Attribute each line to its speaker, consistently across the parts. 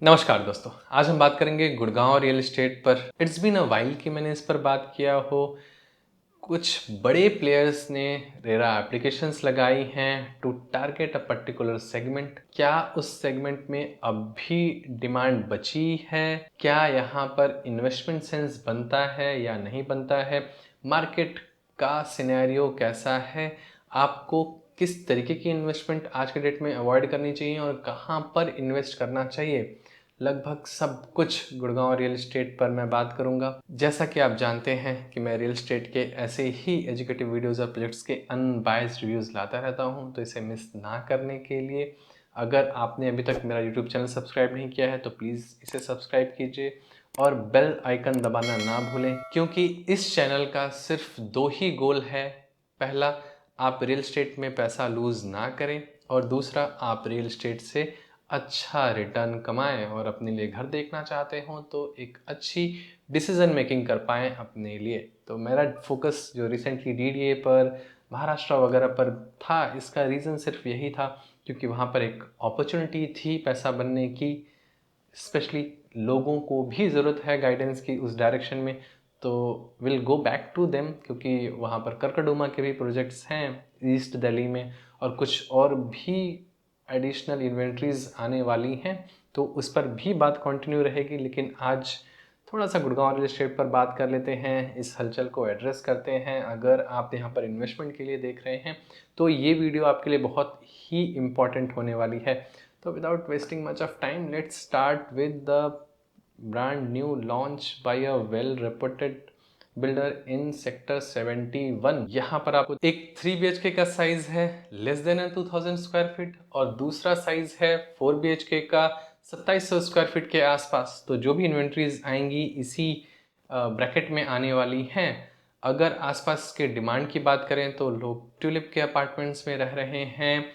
Speaker 1: नमस्कार दोस्तों, आज हम बात करेंगे गुड़गांव रियल एस्टेट पर। इट्स बीन अ वाइल कि मैंने इस पर बात किया हो। कुछ बड़े प्लेयर्स ने रेरा एप्लीकेशंस लगाई हैं to target a particular segment. क्या उस सेगमेंट में अब भी डिमांड बची है? क्या यहाँ पर इन्वेस्टमेंट सेंस बनता है या नहीं बनता है? मार्केट का सिनेरियो कैसा है? आपको किस तरीके की इन्वेस्टमेंट आज के डेट में अवॉइड करनी चाहिए और कहाँ पर इन्वेस्ट करना चाहिए? लगभग सब कुछ गुड़गांव रियल एस्टेट पर मैं बात करूंगा। जैसा कि आप जानते हैं कि मैं रियल एस्टेट के ऐसे ही एजुकेटिव वीडियोस और प्रोजेक्ट्स के अनबायस्ड रिव्यूज़ लाता रहता हूं, तो इसे मिस ना करने के लिए अगर आपने अभी तक मेरा यूट्यूब चैनल सब्सक्राइब नहीं किया है तो प्लीज़ इसे सब्सक्राइब कीजिए और बेल आइकन दबाना ना भूलें, क्योंकि इस चैनल का सिर्फ दो ही गोल है। पहला, आप रियल एस्टेट में पैसा लूज़ ना करें, और दूसरा, आप रियल एस्टेट से अच्छा रिटर्न कमाएं और अपने लिए घर देखना चाहते हो तो एक अच्छी डिसीजन मेकिंग कर पाएँ अपने लिए। तो मेरा फोकस जो रिसेंटली डीडीए पर, महाराष्ट्र वगैरह पर था, इसका रीज़न सिर्फ यही था क्योंकि वहाँ पर एक अपॉर्चुनिटी थी पैसा बनने की। स्पेशली लोगों को भी ज़रूरत है गाइडेंस की उस डायरेक्शन में, तो will go back to them, क्योंकि वहाँ पर करकड़ुमा के भी प्रोजेक्ट्स हैं ईस्ट दिल्ली में, और कुछ और भी एडिशनल इन्वेंट्रीज आने वाली हैं, तो उस पर भी बात कंटिन्यू रहेगी। लेकिन आज थोड़ा सा गुड़गांव रियल एस्टेट पर बात कर लेते हैं, इस हलचल को एड्रेस करते हैं। अगर आप यहाँ पर इन्वेस्टमेंट के लिए देख रहे हैं तो ये वीडियो आपके लिए बहुत ही इम्पॉर्टेंट होने वाली है। तो without wasting much of time, let's start with the brand new launch by a well reputed builder in sector 71। यहाँ पर आपको एक 3 BHK का साइज है लेस देन 2000 स्क्वायर फीट, और दूसरा साइज है 4 BHK का 2700 स्क्वायर फीट के आसपास। तो जो भी इन्वेंट्रीज आएंगी इसी ब्रैकेट में आने वाली हैं। अगर आसपास के डिमांड की बात करें तो लोग ट्यूलिप के अपार्टमेंट्स में रह रहे हैं।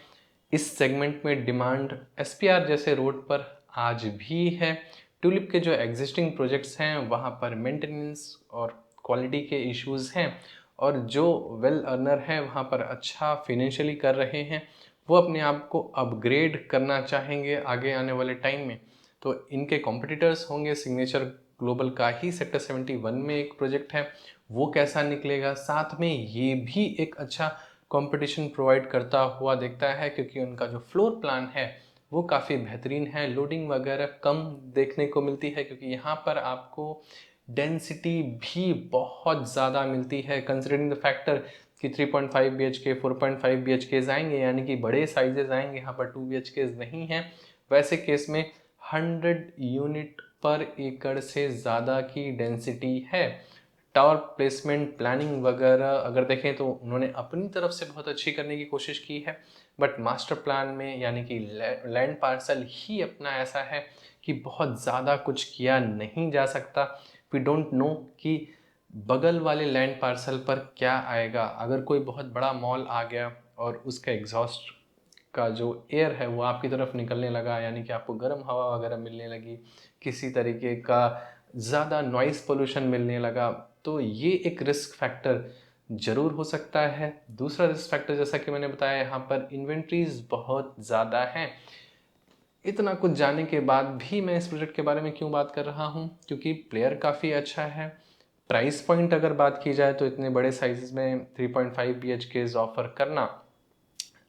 Speaker 1: इस सेगमेंट में डिमांड एसपीआर जैसे रोड पर आज भी है। ट्यूलिप के जो एग्जिस्टिंग प्रोजेक्ट्स हैं वहाँ पर मेंटेनेंस और क्वालिटी के इश्यूज हैं, और जो वेल अर्नर है वहाँ पर अच्छा फिनेंशियली कर रहे हैं, वो अपने आप को अपग्रेड करना चाहेंगे आगे आने वाले टाइम में। तो इनके कॉम्पिटिटर्स होंगे, सिग्नेचर ग्लोबल का ही सेक्टर 71 में एक प्रोजेक्ट है, वो कैसा निकलेगा। साथ में ये भी एक अच्छा कंपटीशन प्रोवाइड करता हुआ दिखता है, क्योंकि उनका जो फ्लोर प्लान है वो काफ़ी बेहतरीन है। लोडिंग वगैरह कम देखने को मिलती है क्योंकि यहाँ पर आपको डेंसिटी भी बहुत ज़्यादा मिलती है, कंसिडरिंग द फैक्टर कि 3.5 BHK 4.5 BHK आएंगे, यानी कि बड़े साइजेस आएंगे। यहाँ पर 2 BHK नहीं हैं। वैसे केस में 100 यूनिट पर एकड़ से ज़्यादा की डेंसिटी है। टावर प्लेसमेंट प्लानिंग वगैरह अगर देखें तो उन्होंने अपनी तरफ से बहुत अच्छी करने की कोशिश की है, बट मास्टर प्लान में यानी कि लैंड पार्सल ही अपना ऐसा है कि बहुत ज़्यादा कुछ किया नहीं जा सकता। वी डोंट नो कि बगल वाले लैंड पार्सल पर क्या आएगा। अगर कोई बहुत बड़ा मॉल आ गया और उसका एग्जॉस्ट का जो एयर है वो आपकी तरफ निकलने लगा, यानी कि आपको गर्म हवा वगैरह मिलने लगी, किसी तरीके का ज़्यादा नॉइस पोल्यूशन मिलने लगा, तो ये एक रिस्क फैक्टर ज़रूर हो सकता है। दूसरा रिस्क फैक्टर, जैसा कि मैंने बताया, यहाँ पर इन्वेंट्रीज बहुत ज़्यादा हैं। इतना कुछ जानने के बाद भी मैं इस प्रोजेक्ट के बारे में क्यों बात कर रहा हूँ? क्योंकि प्लेयर काफ़ी अच्छा है। प्राइस पॉइंट अगर बात की जाए तो इतने बड़े साइज में 3.5 BHK ऑफर करना,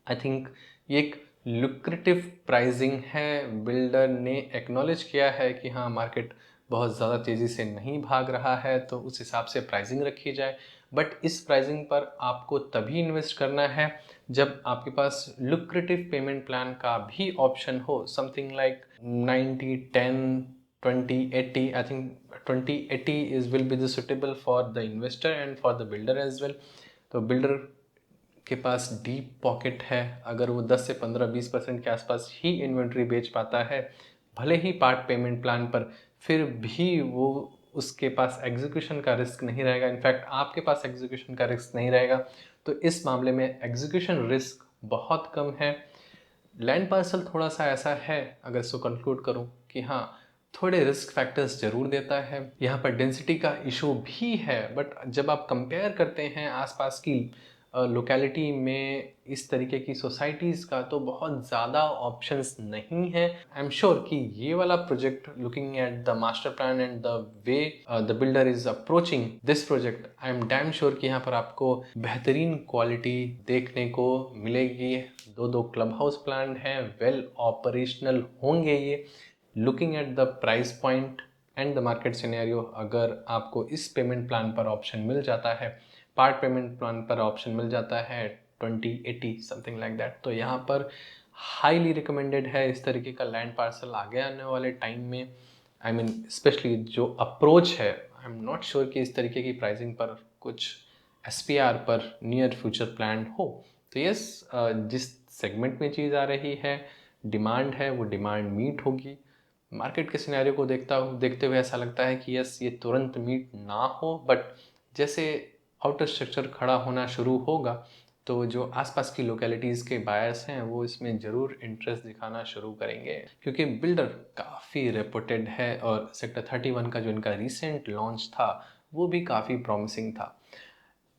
Speaker 1: आई थिंक ये एक लुक्रेटिव प्राइसिंग है। बिल्डर ने एक्नॉलेज किया है कि हाँ, मार्केट बहुत ज़्यादा तेज़ी से नहीं भाग रहा है, तो उस हिसाब से प्राइसिंग रखी जाए। बट इस प्राइसिंग पर आपको तभी इन्वेस्ट करना है जब आपके पास लुक्रेटिव पेमेंट प्लान का भी ऑप्शन हो, something like 90-10-20-80। I think 20-80 is will be the suitable for the investor and for the builder as well. तो बिल्डर के पास डीप पॉकेट है, अगर वो 10 से 15-20% के आसपास ही इन्वेंट्री बेच पाता है, भले ही पार्ट पेमेंट प्लान पर, फिर भी वो उसके पास एग्जीक्यूशन का रिस्क नहीं रहेगा। इनफैक्ट आपके पास एग्जीक्यूशन का रिस्क नहीं रहेगा। तो इस मामले में एग्जीक्यूशन रिस्क बहुत कम है। लैंड पार्सल थोड़ा सा ऐसा है, अगर इसको कंक्लूड करूँ, कि हाँ, थोड़े रिस्क फैक्टर्स जरूर देता है। यहाँ पर डेंसिटी का इशू भी है, बट जब आप कंपेयर करते हैं आसपास की लोकेलिटी में इस तरीके की सोसाइटीज़ का तो बहुत ज़्यादा ऑप्शंस नहीं है। आई एम श्योर कि ये वाला project, looking at the master plan and the way the builder is approaching this project, I am damn sure कि यहाँ पर आपको बेहतरीन क्वालिटी देखने को मिलेगी। दो क्लब हाउस प्लान है, वेल ऑपरेशनल होंगे ये। Looking at the price point and the market scenario, अगर आपको इस पेमेंट प्लान पर ऑप्शन मिल जाता है, पार्ट पेमेंट प्लान पर ऑप्शन मिल जाता है 2080 समथिंग लाइक दैट, तो यहाँ पर हाईली रिकमेंडेड है इस तरीके का लैंड पार्सल आगे आने वाले टाइम में। आई मीन स्पेशली जो अप्रोच है, आई एम नॉट श्योर कि इस तरीके की प्राइसिंग पर कुछ SPR पर नियर फ्यूचर प्लान हो। तो यस, जिस सेगमेंट में चीज़ आ रही है, डिमांड है, वो डिमांड मीट होगी। मार्केट के सिनेरियो को देखते हुए ऐसा लगता है कि यस, ये तुरंत मीट ना हो, बट जैसे आउटर स्ट्रक्चर खड़ा होना शुरू होगा तो जो आसपास की लोकेलिटीज़ के बायर्स हैं वो इसमें ज़रूर इंटरेस्ट दिखाना शुरू करेंगे, क्योंकि बिल्डर काफ़ी रेपुटेड है और सेक्टर 31 का जो इनका रिसेंट लॉन्च था वो भी काफ़ी प्रॉमिसिंग था।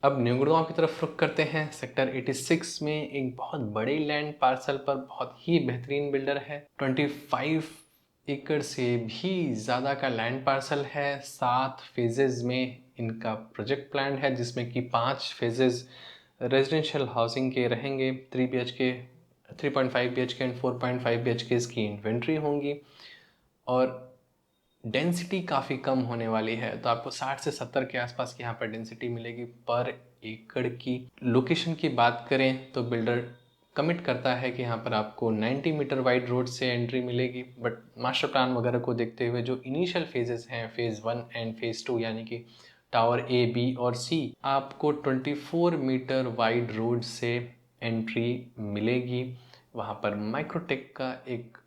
Speaker 1: अब न्यू गुड़गांव की तरफ रुख करते हैं। सेक्टर 86 में एक बहुत बड़े लैंड पार्सल पर बहुत ही बेहतरीन बिल्डर है। 25 एकड़ से भी ज़्यादा का लैंड पार्सल है। 7 फेजेज में इनका प्रोजेक्ट प्लान है, जिसमें कि 5 फेजेज रेजिडेंशियल हाउसिंग के रहेंगे। 3 BHK, 3.5 BHK एंड 4.5 BHK की इन्वेंट्री होंगी और डेंसिटी काफ़ी कम होने वाली है। तो आपको 60 से 70 के आसपास की यहाँ पर डेंसिटी मिलेगी पर एकड़ की। लोकेशन की बात करें तो बिल्डर कमिट करता है कि यहाँ पर आपको 90 मीटर वाइड रोड से एंट्री मिलेगी, बट मास्टर प्लान वगैरह को देखते हुए जो इनिशियल फेजेस हैं, फेज़ 1 एंड फेज़ 2 यानी कि टावर A, B और C, आपको 24 मीटर वाइड रोड से एंट्री मिलेगी। वहाँ पर माइक्रोटेक का एक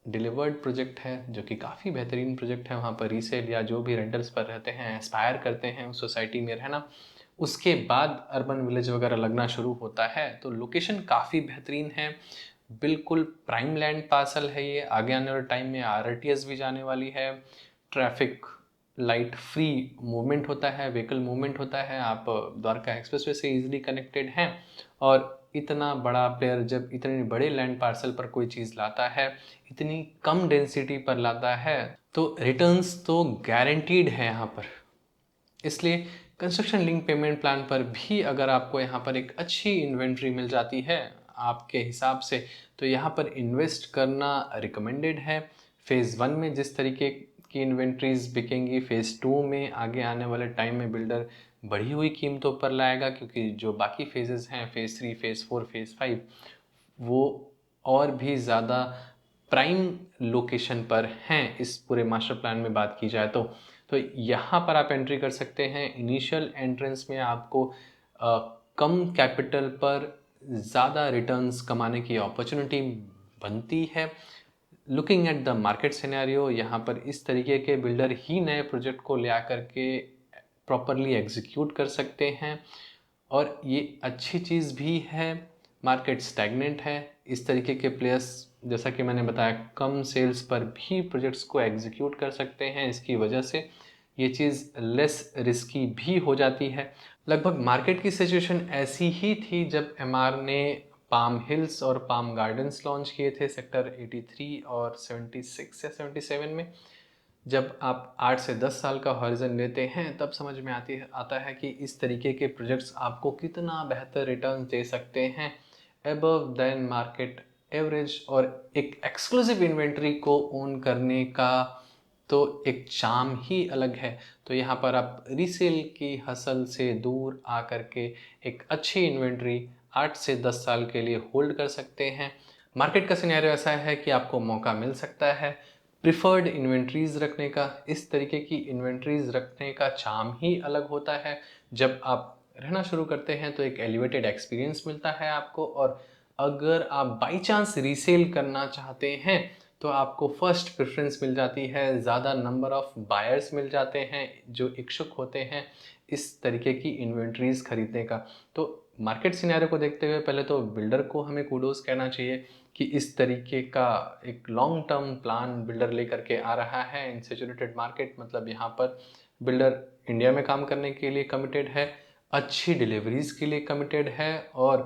Speaker 1: डिलीवर्ड प्रोजेक्ट है जो कि काफ़ी बेहतरीन प्रोजेक्ट है। वहाँ पर रीसेल या जो भी रेंटल्स पर रहते हैं, एस्पायर करते हैं उस सोसाइटी में रहना, उसके बाद अर्बन विलेज वगैरह लगना शुरू होता है। तो लोकेशन काफ़ी बेहतरीन है, बिल्कुल प्राइम लैंड पार्सल है ये। आगे आने वाले टाइम में RRTS भी जाने वाली है, ट्रैफिक लाइट फ्री मूवमेंट होता है, व्हीकल मूवमेंट होता है, आप द्वारका एक्सप्रेसवे से इजीली कनेक्टेड हैं। और इतना बड़ा प्लेयर जब इतने बड़े लैंड पार्सल पर कोई चीज़ लाता है, इतनी कम डेंसिटी पर लाता है, तो रिटर्न्स तो गारंटीड है यहाँ पर। इसलिए कंस्ट्रक्शन लिंक पेमेंट प्लान पर भी अगर आपको यहाँ पर एक अच्छी इन्वेंट्री मिल जाती है आपके हिसाब से, तो यहाँ पर इन्वेस्ट करना रिकमेंडेड है। फेज़ 1 में जिस तरीके की इन्वेंट्रीज बिकेंगी, फेज़ 2 में आगे आने वाले टाइम में बिल्डर बढ़ी हुई कीमतों पर लाएगा, क्योंकि जो बाकी फेजेस हैं, फेज़ 3, फेज़ 4, फेज़ 5, वो और भी ज़्यादा प्राइम लोकेशन पर हैं इस पूरे मास्टर प्लान में बात की जाए तो यहाँ पर आप एंट्री कर सकते हैं। इनिशियल एंट्रेंस में आपको कम कैपिटल पर ज़्यादा रिटर्न्स कमाने की अपॉर्चुनिटी बनती है। Looking at the market scenario, यहाँ पर इस तरीके के बिल्डर ही नए प्रोजेक्ट को ले आकर के प्रॉपरली एग्जीक्यूट कर सकते हैं और ये अच्छी चीज़ भी है। मार्केट स्टैग्नेंट है, इस तरीके के प्लेयर्स जैसा कि मैंने बताया कम सेल्स पर भी प्रोजेक्ट्स को एग्जीक्यूट कर सकते हैं। इसकी वजह से ये चीज़ लेस रिस्की भी हो जाती है। लगभग मार्केट की सिचुएशन ऐसी ही थी जब MR ने पाम हिल्स और पाम गार्डन्स लॉन्च किए थे सेक्टर 83 और 76 या 77 में। जब आप 8 से 10 साल का हॉरिजन लेते हैं तब समझ में आता है कि इस तरीके के प्रोजेक्ट्स आपको कितना बेहतर रिटर्न दे सकते हैं अबव देन मार्केट एवरेज। और एक एक्सक्लूसिव इन्वेंट्री को ओन करने का तो एक चार्म ही अलग है। तो यहाँ पर आप रीसेल की हसल से दूर आकर के एक अच्छी इन्वेंट्री 8 से 10 साल के लिए होल्ड कर सकते हैं। मार्केट का सिनेरियो ऐसा है कि आपको मौका मिल सकता है प्रिफर्ड इन्वेंट्रीज रखने का। इस तरीके की इन्वेंट्रीज रखने का चार्म ही अलग होता है। जब आप रहना शुरू करते हैं तो एक एलिवेटेड एक्सपीरियंस मिलता है आपको, और अगर आप बाई चांस रीसेल करना चाहते हैं तो आपको फर्स्ट प्रेफरेंस मिल जाती है, ज़्यादा नंबर ऑफ बायर्स मिल जाते हैं जो इच्छुक होते हैं इस तरीके की इन्वेंट्रीज खरीदने का। तो मार्केट सिनेरियो को देखते हुए पहले तो बिल्डर को हमें कूडोज कहना चाहिए कि इस तरीके का एक लॉन्ग टर्म प्लान बिल्डर लेकर के आ रहा है इन सैचुरेटेड मार्केट। मतलब यहाँ पर बिल्डर इंडिया में काम करने के लिए कमिटेड है, अच्छी डिलीवरीज के लिए कमिटेड है और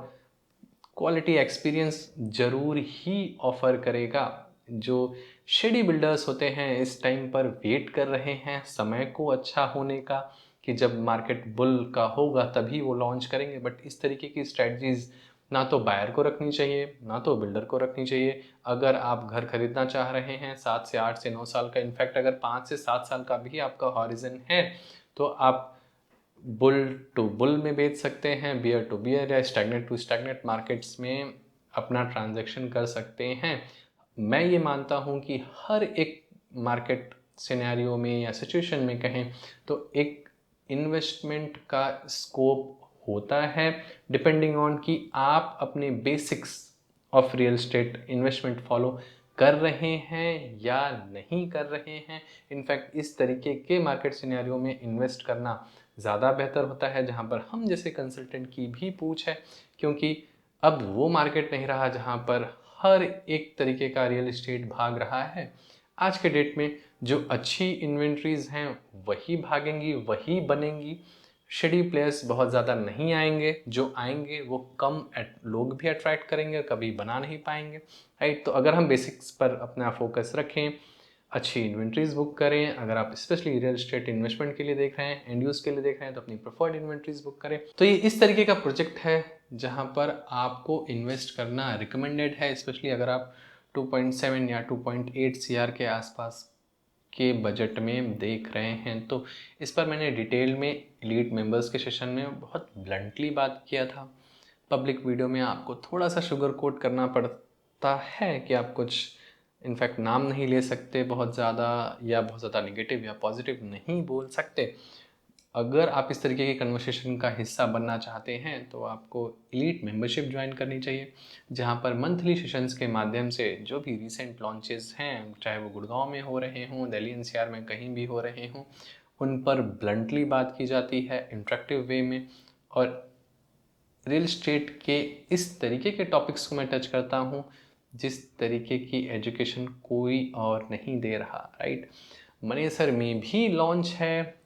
Speaker 1: क्वालिटी एक्सपीरियंस ज़रूर ही ऑफर करेगा। जो शेडी बिल्डर्स होते हैं इस टाइम पर वेट कर रहे हैं समय को अच्छा होने का कि जब मार्केट बुल का होगा तभी वो लॉन्च करेंगे, बट इस तरीके की स्ट्रेटजीज ना तो बायर को रखनी चाहिए ना तो बिल्डर को रखनी चाहिए। अगर आप घर खरीदना चाह रहे हैं 7 से 8 से 9 साल का, इनफैक्ट अगर 5 से 7 साल का भी आपका हॉरिजन है, तो आप बुल टू बुल में बेच सकते हैं, बियर टू बियर या स्टैग्नेट टू स्टैग्नेट मार्केट्स में अपना ट्रांजैक्शन कर सकते हैं। मैं ये मानता हूँ कि हर एक मार्केट सिनेरियो में या सिचुएशन में कहें तो एक इन्वेस्टमेंट का स्कोप होता है, डिपेंडिंग ऑन कि आप अपने basics of real estate investment follow कर रहे हैं या नहीं कर रहे हैं। इनफैक्ट इस तरीके के मार्केट सिनेरियो में इन्वेस्ट करना ज़्यादा बेहतर होता है जहाँ पर हम जैसे कंसल्टेंट की भी पूछ है, क्योंकि अब वो मार्केट नहीं रहा जहाँ पर हर एक तरीके का रियल एस्टेट भाग रहा है। आज के डेट में जो अच्छी इन्वेंट्रीज हैं वही भागेंगी, वही बनेंगी। शेडी प्लेयर्स बहुत ज़्यादा नहीं आएंगे, जो आएंगे वो कम लोग भी अट्रैक्ट करेंगे, कभी बना नहीं पाएंगे, राइट। तो अगर हम बेसिक्स पर अपना फोकस रखें, अच्छी इन्वेंट्रीज बुक करें, अगर आप स्पेशली रियल एस्टेट इन्वेस्टमेंट के लिए देख रहे हैं, एंड यूज के लिए देख रहे हैं, तो अपनी प्रेफर्ड इन्वेंट्रीज बुक करें। तो ये इस तरीके का प्रोजेक्ट है जहां पर आपको इन्वेस्ट करना रिकमेंडेड है, स्पेशली अगर आप 2.7 या 2.8 सीआर के आसपास के बजट में देख रहे हैं। तो इस पर मैंने डिटेल में एलीट मेंबर्स के सेशन में बहुत ब्लंटली बात किया था। पब्लिक वीडियो में आपको थोड़ा सा शुगर कोट करना पड़ता है कि आप कुछ इनफैक्ट नाम नहीं ले सकते बहुत ज़्यादा, या बहुत ज़्यादा निगेटिव या पॉजिटिव नहीं बोल सकते। अगर आप इस तरीके की कन्वर्सेशन का हिस्सा बनना चाहते हैं तो आपको एलीट मेंबरशिप ज्वाइन करनी चाहिए, जहां पर मंथली सेशंस के माध्यम से जो भी रिसेंट लॉन्चेस हैं, चाहे वो गुड़गांव में हो रहे हों, दिल्ली एनसीआर में कहीं भी हो रहे हों, उन पर ब्लंटली बात की जाती है इंटरेक्टिव वे में। और रियल एस्टेट के इस तरीके के टॉपिक्स को मैं टच करता हूँ जिस तरीके की एजुकेशन कोई और नहीं दे रहा, राइट। मनेसर में भी लॉन्च है,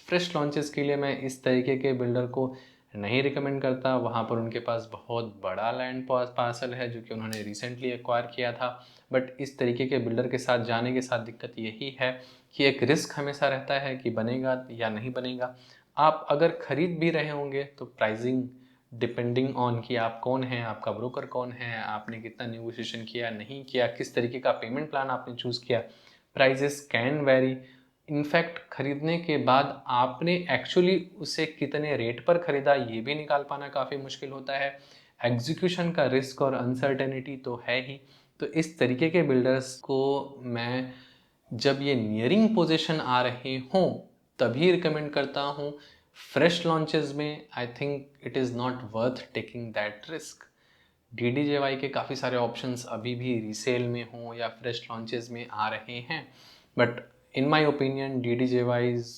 Speaker 1: फ्रेश लॉन्चेस के लिए मैं इस तरीके के बिल्डर को नहीं रिकमेंड करता। वहाँ पर उनके पास बहुत बड़ा लैंड पार्सल है जो कि उन्होंने रिसेंटली एक्वायर किया था, बट इस तरीके के बिल्डर के साथ जाने के साथ दिक्कत यही है कि एक रिस्क हमेशा रहता है कि बनेगा या नहीं बनेगा। आप अगर खरीद भी रहे होंगे तो प्राइसिंग डिपेंडिंग ऑन कि आप कौन हैं, आपका ब्रोकर कौन है, आपने कितना नेगोशिएशन किया नहीं किया, किस तरीके का पेमेंट प्लान आपने चूज़ किया, प्राइजेस कैन वेरी। इनफैक्ट खरीदने के बाद आपने एक्चुअली उसे कितने रेट पर खरीदा ये भी निकाल पाना काफ़ी मुश्किल होता है। एग्जीक्यूशन का रिस्क और अनसर्टेनिटी तो है ही। तो इस तरीके के बिल्डर्स को मैं जब ये नियरिंग पोजीशन आ रहे हों तभी रिकमेंड करता हूँ। फ्रेश लॉन्चेस में I think it is not worth taking that risk. DDJY के काफ़ी सारे ऑप्शंस अभी भी रीसेल में हों या फ्रेश लॉन्चेस में आ रहे हैं, but in my opinion DDJYs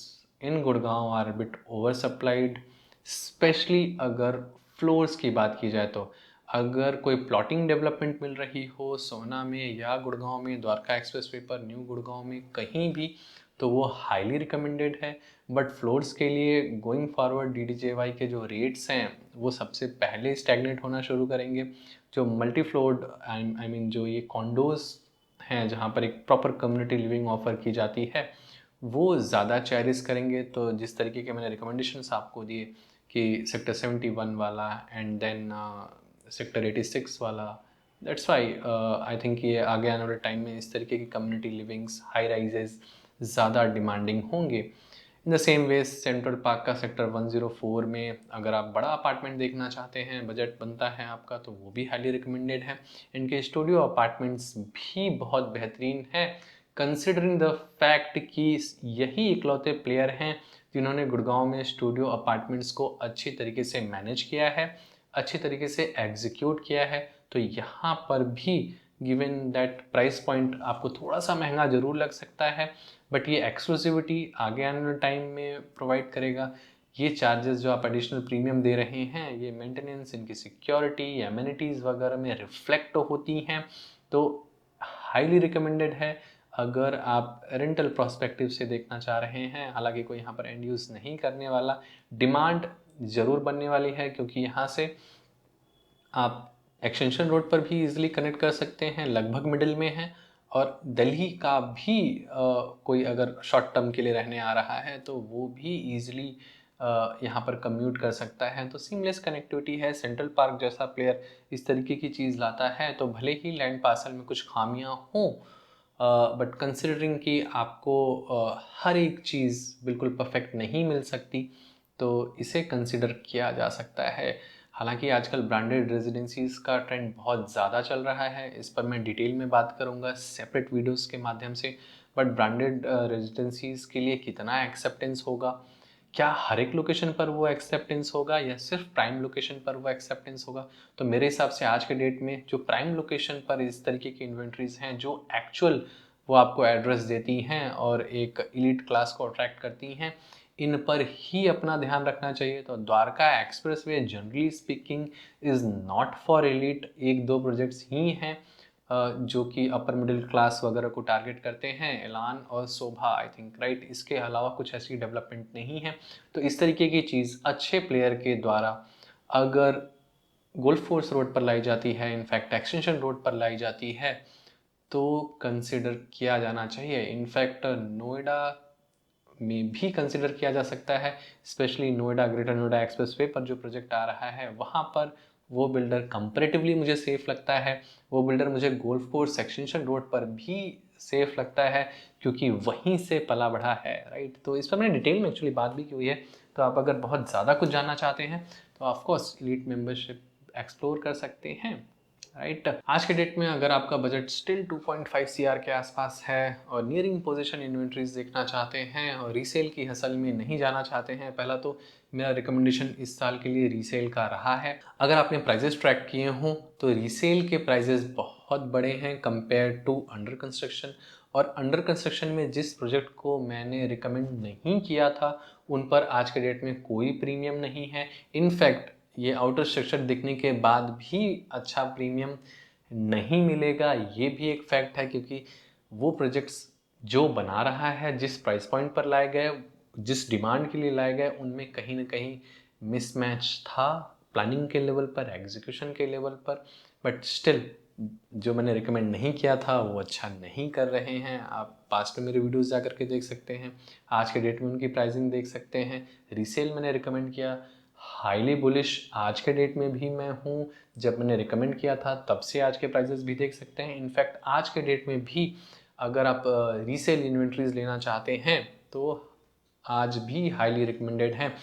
Speaker 1: in Gurgaon are bit over supplied, specially अगर फ्लोर्स की बात की जाए तो। अगर कोई प्लॉटिंग डेवलपमेंट मिल रही हो सोना में या गुड़गांव में, द्वारका एक्सप्रेसवे पर, न्यू गुड़गांव में, कहीं भी, तो वो हाईली रिकमेंडेड है। बट फ्लोर्स के लिए गोइंग फॉरवर्ड DDJY के जो रेट्स हैं वो सबसे पहले स्टैग्नेट होना शुरू करेंगे। जो मल्टी फ्लोर्ड आई मीन जो ये कॉन्डोज हैं जहाँ पर एक प्रॉपर कम्युनिटी लिविंग ऑफर की जाती है वो ज़्यादा चेरिश करेंगे। तो जिस तरीके के मैंने रिकमेंडेशंस आपको दिए कि सेक्टर 71 वाला एंड देन सेक्टर 86 वाला, दैट्स वाई आई थिंक ये आगे आने वाले टाइम में इस तरीके की कम्युनिटी लिविंग्स, हाई राइजेस ज़्यादा डिमांडिंग होंगे। In the same way central park का सेक्टर 104 में अगर आप बड़ा अपार्टमेंट देखना चाहते हैं, बजट बनता है आपका, तो वो भी हाईली रिकमेंडेड है। इनके स्टूडियो अपार्टमेंट्स भी बहुत बेहतरीन है, कंसिडरिंग द फैक्ट कि यही इकलौते प्लेयर हैं जिन्होंने गुड़गांव में स्टूडियो अपार्टमेंट्स को अच्छी तरीके से मैनेज किया है, अच्छी तरीके से एग्जीक्यूट किया है। तो यहाँ पर भी गिवन दैट प्राइस पॉइंट आपको थोड़ा सा महंगा जरूर लग सकता है, बट ये एक्सक्लूसिविटी आगे आने वाले टाइम में प्रोवाइड करेगा। ये चार्जेस जो आप एडिशनल प्रीमियम दे रहे हैं ये मेंटेनेंस, इनकी सिक्योरिटी, एमिनिटीज़ वगैरह में रिफ्लेक्ट होती हैं। तो हाईली रिकमेंडेड है। अगर आप रेंटल प्रोस्पेक्टिव से देखना चाह रहे हैं, हालांकि कोई यहाँ पर एंड यूज़ नहीं करने वाला, डिमांड ज़रूर बनने वाली है क्योंकि यहाँ से आप एक्सटेंशन रोड पर भी इजीली कनेक्ट कर सकते हैं, लगभग मिडिल में है। और दिल्ली का भी कोई अगर शॉर्ट टर्म के लिए रहने आ रहा है तो वो भी इजीली यहाँ पर कम्यूट कर सकता है। तो सीमलेस कनेक्टिविटी है। सेंट्रल पार्क जैसा प्लेयर इस तरीके की चीज़ लाता है तो भले ही लैंड पार्सल में कुछ खामियां हों, बट कंसिडरिंग कि आपको हर एक चीज़ बिल्कुल परफेक्ट नहीं मिल सकती, तो इसे कंसिडर किया जा सकता है। हालांकि आजकल ब्रांडेड रेजिडेंसीज का ट्रेंड बहुत ज़्यादा चल रहा है, इस पर मैं डिटेल में बात करूँगा सेपरेट वीडियोस के माध्यम से। बट ब्रांडेड रेजिडेंसीज के लिए कितना एक्सेप्टेंस होगा, क्या हर एक लोकेशन पर वो एक्सेप्टेंस होगा या सिर्फ प्राइम लोकेशन पर वो एक्सेप्टेंस होगा? तो मेरे हिसाब से आज के डेट में जो प्राइम लोकेशन पर इस तरीके की इन्वेंट्रीज हैं जो एक्चुअल वो आपको एड्रेस देती हैं और एक इलीट क्लास को अट्रैक्ट करती हैं, इन पर ही अपना ध्यान रखना चाहिए। तो Dwarka expressway generally speaking is not for elite. एक दो प्रोजेक्ट्स ही हैं जो कि अपर मिडिल क्लास वगैरह को टारगेट करते हैं, एलान और शोभा आई थिंक, राइट। इसके अलावा कुछ ऐसी डेवलपमेंट नहीं है। तो इस तरीके की चीज़ अच्छे प्लेयर के द्वारा अगर गोल्फ कोर्स रोड पर लाई जाती है, इनफैक्ट एक्सटेंशन रोड पर लाई जाती है, तो कंसिडर किया जाना चाहिए। इनफैक्ट नोएडा में भी कंसिडर किया जा सकता है, specially Noida, greater Noida expressway पर जो प्रोजेक्ट आ रहा है वहाँ पर वो बिल्डर कंपैरेटिवली मुझे सेफ लगता है। वो बिल्डर मुझे गोल्फ कोर्स एक्सटेंशन रोड पर भी सेफ लगता है क्योंकि वहीं से पला बढ़ा है, राइट। तो इस पर मैंने डिटेल में एक्चुअली बात भी की हुई है। तो आप अगर बहुत ज़्यादा कुछ जानना चाहते हैं तो ऑफकोर्स एलीट मेंबरशिप एक्सप्लोर कर सकते हैं, राइट। आज के डेट में अगर आपका बजट स्टिल 2.5 CR के आसपास है और नियरिंग पोजीशन इन्वेंट्रीज देखना चाहते हैं और रीसेल की हसल में नहीं जाना चाहते हैं, पहला तो मेरा रिकमेंडेशन इस साल के लिए रीसेल का रहा है। अगर आपने प्राइजेस ट्रैक किए हों तो रीसेल के प्राइजेस बहुत बड़े हैं कंपेयर टू अंडर कंस्ट्रक्शन। और अंडर कंस्ट्रक्शन में जिस प्रोजेक्ट को मैंने रिकमेंड नहीं किया था उन पर आज के डेट में कोई प्रीमियम नहीं है। इनफैक्ट ये आउटर स्ट्रक्चर दिखने के बाद भी अच्छा प्रीमियम नहीं मिलेगा, ये भी एक फैक्ट है क्योंकि वो प्रोजेक्ट्स जो बना रहा है, जिस प्राइस पॉइंट पर लाए गए, जिस डिमांड के लिए लाए गए, उनमें कहीं ना कहीं मिसमैच था प्लानिंग के लेवल पर, एग्जीक्यूशन के लेवल पर। बट स्टिल जो मैंने रिकमेंड नहीं किया था वो अच्छा नहीं कर रहे हैं। आप पास्ट में मेरे वीडियोस जा करके देख सकते हैं, आज के डेट में उनकी प्राइसिंग देख सकते हैं। रीसेल मैंने रिकमेंड किया, हाईली बुलिश आज के डेट में भी मैं हूँ। जब मैंने रिकमेंड किया था तब से आज के प्राइजेस भी देख सकते हैं। इनफैक्ट आज के डेट में भी अगर आप रीसेल इन्वेंट्रीज लेना चाहते हैं तो आज भी हाईली रिकमेंडेड हैं।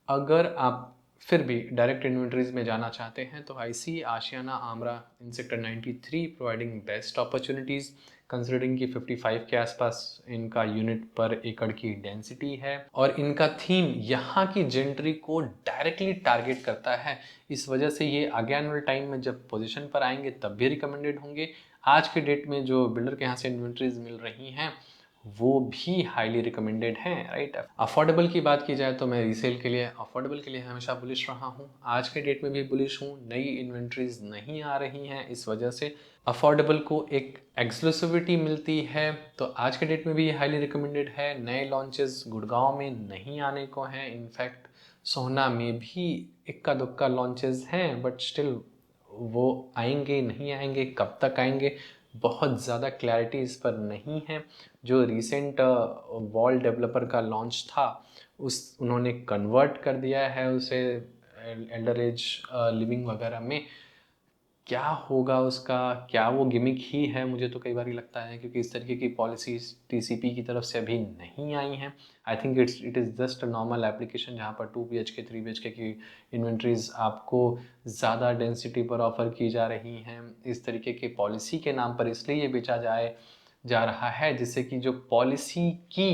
Speaker 1: अगर आप फिर भी डायरेक्ट इन्वेंट्रीज में जाना चाहते हैं तो आई सी Ashiana Amarah in sector 93 providing best opportunities, considering कि 55 के आसपास इनका यूनिट पर एकड़ की डेंसिटी है और इनका थीम यहाँ की जेंट्री को डायरेक्टली टारगेट करता है। इस वजह से ये आगे आने वाले टाइम में जब पोजीशन पर आएंगे तब भी रिकमेंडेड होंगे। आज के डेट में जो बिल्डर के यहाँ से इन्वेंट्रीज मिल रही हैं वो भी हाईली रिकमेंडेड हैं, राइट। अफोर्डेबल की बात की जाए तो मैं रीसेल के लिए, अफोर्डेबल के लिए हमेशा बुलिश रहा हूँ, आज के डेट में भी बुलिश हूँ। नई इन्वेंट्रीज नहीं आ रही हैं, इस वजह से अफोर्डेबल को एक एक्सक्लूसिविटी मिलती है, तो आज के डेट में भी हाईली रिकमेंडेड है। नए लॉन्चेस गुड़गांव में नहीं आने को हैं, इनफैक्ट सोहना में भी इक्का दुक्का लॉन्चेस हैं, बट स्टिल वो आएंगे नहीं आएंगे, कब तक आएंगे, बहुत ज़्यादा क्लैरिटी इस पर नहीं है। जो रिसेंट वॉल डेवलपर का लॉन्च था उन्होंने कन्वर्ट कर दिया है उसे एल्डर एज लिविंग वगैरह में। क्या होगा उसका, क्या वो गिमिक ही है, मुझे तो कई बार लगता है, क्योंकि इस तरीके की पॉलिसीज टीसीपी की तरफ से अभी नहीं आई हैं। I think it is just a normal application जहाँ पर 2 BHK 3 BHK की इन्वेंट्रीज आपको ज़्यादा डेंसिटी पर ऑफर की जा रही हैं। इस तरीके की पॉलिसी के नाम पर इसलिए ये बेचा जा रहा है जिससे कि जो पॉलिसी की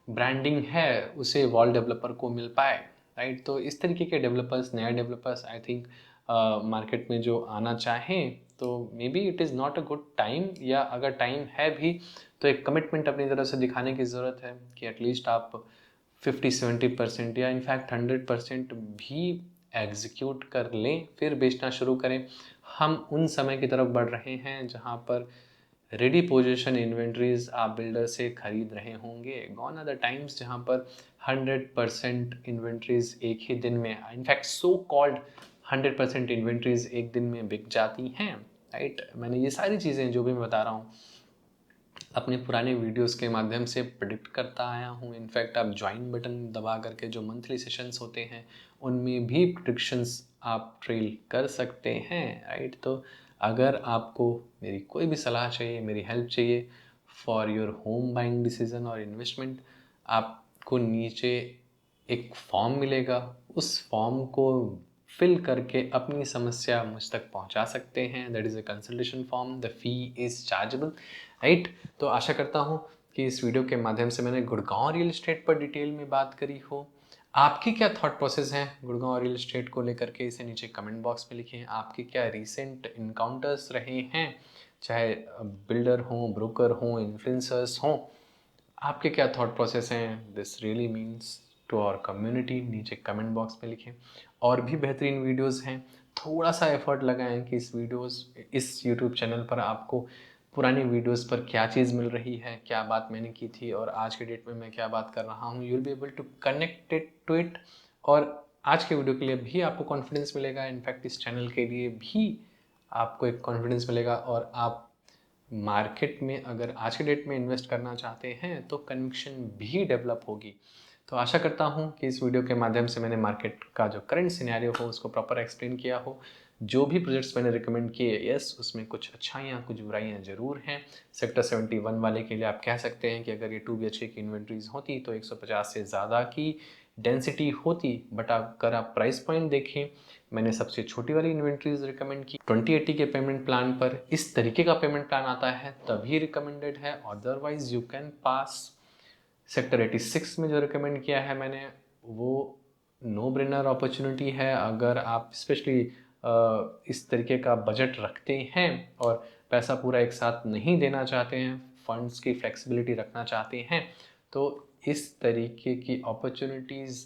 Speaker 1: ब्रांडिंग है उसे वॉल डेवलपर को मिल पाए, राइट। तो इस तरीके के डेवलपर्स, नए डेवलपर्स आई थिंक मार्केट में जो आना चाहें तो may be it is not a good time, या अगर टाइम है भी तो एक कमिटमेंट अपनी तरफ से दिखाने की ज़रूरत है कि एटलीस्ट आप 50-70% या इनफैक्ट 100% भी एग्जीक्यूट कर लें, फिर बेचना शुरू करें। हम उन समय की तरफ बढ़ रहे हैं जहाँ पर रेडी पोजीशन इन्वेंट्रीज आप बिल्डर से खरीद रहे होंगे। गॉन आर द टाइम्स जहाँ पर 100% इन्वेंट्रीज एक ही दिन में, इनफैक्ट सो कॉल्ड 100% इन्वेंट्रीज एक दिन में बिक जाती हैं, राइट। मैंने ये सारी चीज़ें जो भी मैं बता रहा हूँ अपने पुराने वीडियोस के माध्यम से प्रिडिक्ट करता आया हूँ। इनफैक्ट आप ज्वाइन बटन दबा करके जो मंथली सेशंस होते हैं उनमें भी प्रिडिक्शंस आप ट्रेल कर सकते हैं, राइट। तो अगर आपको मेरी कोई भी सलाह चाहिए, मेरी हेल्प चाहिए for your home buying decision और इन्वेस्टमेंट, आपको नीचे एक फॉर्म मिलेगा, उस फॉर्म को फिल करके अपनी समस्या मुझ तक पहुंचा सकते हैं। That is a consultation form, the fee is chargeable, right. तो आशा करता हूँ कि इस वीडियो के माध्यम से मैंने गुड़गांव रियल एस्टेट पर डिटेल में बात करी हो। आपकी क्या थॉट प्रोसेस है गुड़गांव रियल एस्टेट को लेकर के, इसे नीचे कमेंट बॉक्स में लिखें। आपके क्या रीसेंट इनकाउंटर्स रहे हैं, चाहे बिल्डर हों, ब्रोकर हों, इन्फ्लुएंसर्स हों, आपके क्या थॉट प्रोसेस हैं। This really means to our community. नीचे कमेंट बॉक्स में लिखें। और भी बेहतरीन वीडियोस हैं, थोड़ा सा एफर्ट लगाएं कि इस यूट्यूब चैनल पर आपको पुरानी वीडियोस पर क्या चीज़ मिल रही है, क्या बात मैंने की थी और आज के डेट में मैं क्या बात कर रहा हूँ। You will be able to connect it to it. और आज के वीडियो के लिए भी आपको कॉन्फिडेंस मिलेगा, इनफैक्ट इस चैनल के लिए भी आपको एक कॉन्फिडेंस मिलेगा। और आप मार्केट में अगर आज के डेट में इन्वेस्ट करना चाहते हैं तो कन्विक्शन भी डेवलप होगी। तो आशा करता हूँ कि इस वीडियो के माध्यम से मैंने मार्केट का जो करंट सिनेरियो हो उसको प्रॉपर एक्सप्लेन किया हो। जो भी प्रोजेक्ट्स मैंने रिकमेंड किए, यस उसमें कुछ अच्छाइयाँ कुछ बुराइयाँ ज़रूर हैं। सेक्टर 71 वाले के लिए आप कह सकते हैं कि अगर ये 2 BHK की इन्वेंट्रीज होती तो 150 से ज़्यादा की डेंसिटी होती। बट अगर आप प्राइस पॉइंट देखें, मैंने सबसे छोटी वाली इन्वेंट्रीज रिकमेंड की 2080 के पेमेंट प्लान पर। इस तरीके का पेमेंट प्लान आता है तभी रिकमेंडेड है, otherwise you can pass. Sector 86 में जो रिकमेंड किया है मैंने, वो नो ब्रेनर अपॉर्चुनिटी है। अगर आप स्पेशली इस तरीके का बजट रखते हैं और पैसा पूरा एक साथ नहीं देना चाहते हैं, फंड्स की फ्लेक्सिबिलिटी रखना चाहते हैं, तो इस तरीके की अपॉर्चुनिटीज़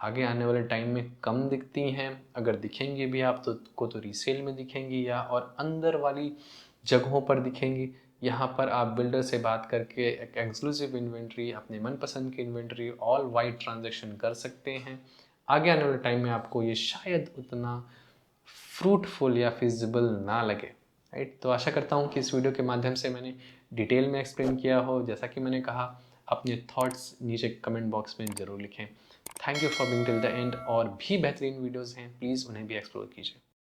Speaker 1: आगे आने वाले टाइम में कम दिखती हैं। अगर दिखेंगी भी आप तो रीसेल में दिखेंगी या और अंदर वाली जगहों पर दिखेंगी। यहाँ पर आप बिल्डर से बात करके एक एक्सक्लूसिव इन्वेंट्री, अपने मनपसंद की इन्वेंट्री, ऑल वाइड ट्रांजैक्शन कर सकते हैं। आगे आने वाले टाइम में आपको ये शायद उतना फ्रूटफुल या फिजिबल ना लगे, राइट। तो आशा करता हूँ कि इस वीडियो के माध्यम से मैंने डिटेल में एक्सप्लेन किया हो। जैसा कि मैंने कहा, अपने थॉट्स नीचे कमेंट बॉक्स में ज़रूर लिखें। Thank you for being till the end. और भी बेहतरीन वीडियोज़ हैं, प्लीज़ उन्हें भी एक्सप्लोर कीजिए।